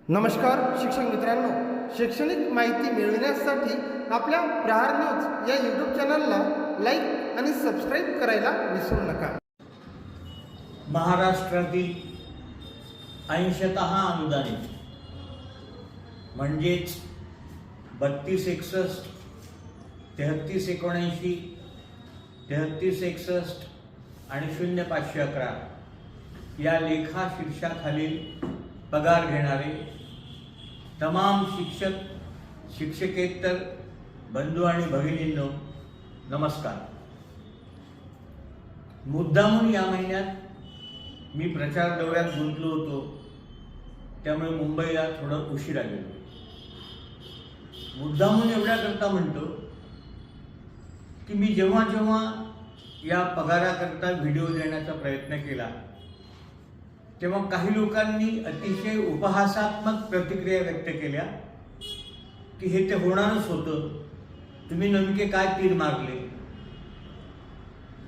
नमस्कार शिक्षक मित्रांनो, शैक्षणिक माहिती मिळविण्यासाठी आपल्या प्रहार न्यूज या यूट्यूब चॅनलला लाईक आणि सबस्क्राईब करायला विसरू नका. महाराष्ट्रातील 80% अनुदानित म्हणजेच 3261, 3379, 3361 आणि 0511 या लेखा शीर्षाखालील पगार घेणारे तमाम शिक्षक शिक्षकेतर बंधू आणि भगिनींनो नमस्कार. मुद्दामून या महिन्यात मी प्रचार दौऱ्यात गुंतलो होतो, त्यामुळे मुंबईला थोडं उशिरा गेलो. मुद्दामून एवढ्या करता म्हणतो की मी जेव्हा जेव्हा या पगाराकरता व्हिडिओ देण्याचा प्रयत्न केला तेव्हा काही लोकांनी अतिशय उपहासात्मक प्रतिक्रिया व्यक्त केल्या की हे ते होणारच होतं, तुम्ही नेमके काय तीर मारले.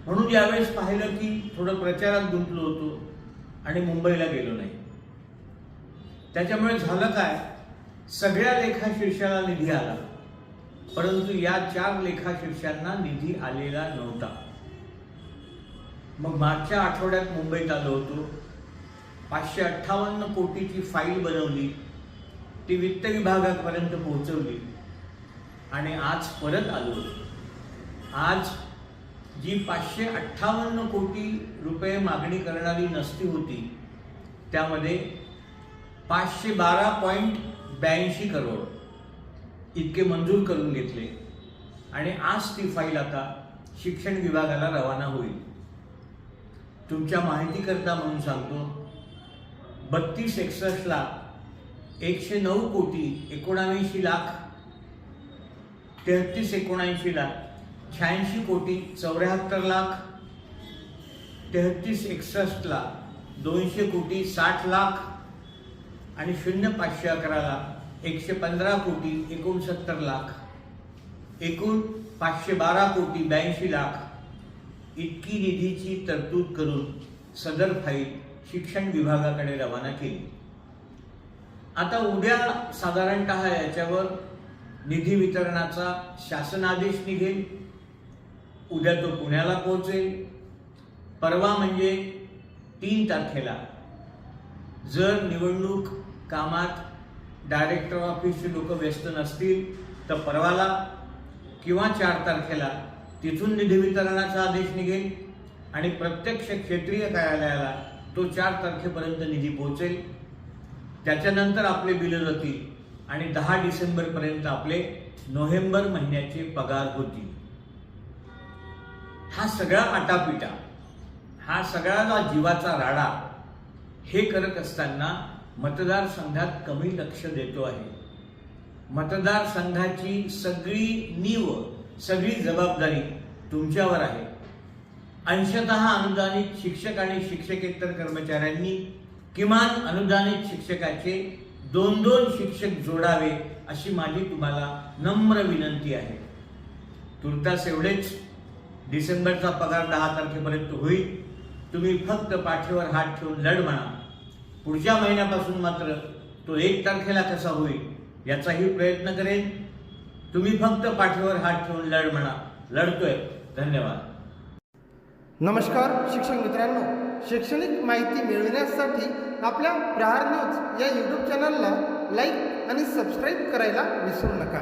म्हणून यावेळेस पाहिलं की थोडं प्रचारात गुंतलो होतो आणि मुंबईला गेलो नाही. त्याच्यामुळे झालं काय, सगळ्या लेखा शीर्षाला निधी आला, परंतु या 4 लेखा शीर्षांना निधी आलेला नव्हता. मग मागच्या आठवड्यात मुंबईत आलो होतो, 558 कोटीची फाईल बनवली, ती वित्त विभागापर्यंत पोहोचवली आणि आज परत आलो. आज जी 558 कोटी रुपये मागणी करणारी नसती होती त्यामध्ये 512.82 करोड इतके मंजूर करून घेतले आणि आज ती फाईल आता शिक्षण विभागाला रवाना होईल. तुमच्या माहितीकरता म्हणून सांगतो, 3261 ला 109 कोटी 79 लाख, 3379 ला 86 कोटी 74 लाख, 3361 ला 200 कोटी 60 लाख आणि 0511 ला 115 कोटी 69 लाख, एकूण 512 कोटी 82 लाख इतकी निधीची तरतूद करून सदर फाईल शिक्षण विभागाकडे रवाना केली. आता उद्या साधारणतः याच्यावर निधी वितरणाचा शासनादेश निघेल. उद्या तो पुण्याला पोहोचेल. परवा म्हणजे 3 तारखेला जर निवडणूक कामात डायरेक्टर ऑफिसचे लोक व्यस्त नसतील तर परवाला किंवा 4 तारखेला तिथून निधी वितरणाचा आदेश निघेल आणि प्रत्यक्ष क्षेत्रीय कार्यालयाला तो 4 तारखेपर्यंत निधी पोहोचेल. त्याच्यानंतर आपले बिलं जातील आणि 10 डिसेंबरपर्यंत आपले नोव्हेंबर महिन्याचे पगार होतील. हा सगळा आटापिटा, हा सगळा जीवाचा राडा हे करत असताना मतदारसंघात कमी लक्ष देतो आहे. मतदारसंघाची सगळी नीव, सगळी जबाबदारी तुमच्यावर आहे. 80% अनुदानित शिक्षक आणि शिक्षकेतर कर्मचाऱ्यांनी किमान अनुदानित शिक्षकाचे 2-2 शिक्षक जोडावे अशी माझी तुम्हाला नम्र विनंती आहे. तुर्तास एवढेच, डिसेंबरचा पगार 10 तारखेपर्यंत होईल. तुम्ही फक्त पाठीवर हात ठेवून लढ म्हणा. पुढच्या महिन्यापासून मात्र तो 1 तारखेला कसा होईल याचाही प्रयत्न करेन. तुम्ही फक्त पाठीवर हात ठेवून लढ म्हणा. लढतोय. धन्यवाद. नमस्कार शिक्षक मित्रांनो, शैक्षणिक माहिती मिळविण्यासाठी आपल्या प्रहार न्यूज या यूट्यूब चॅनलला लाईक आणि सबस्क्राईब करायला विसरू नका.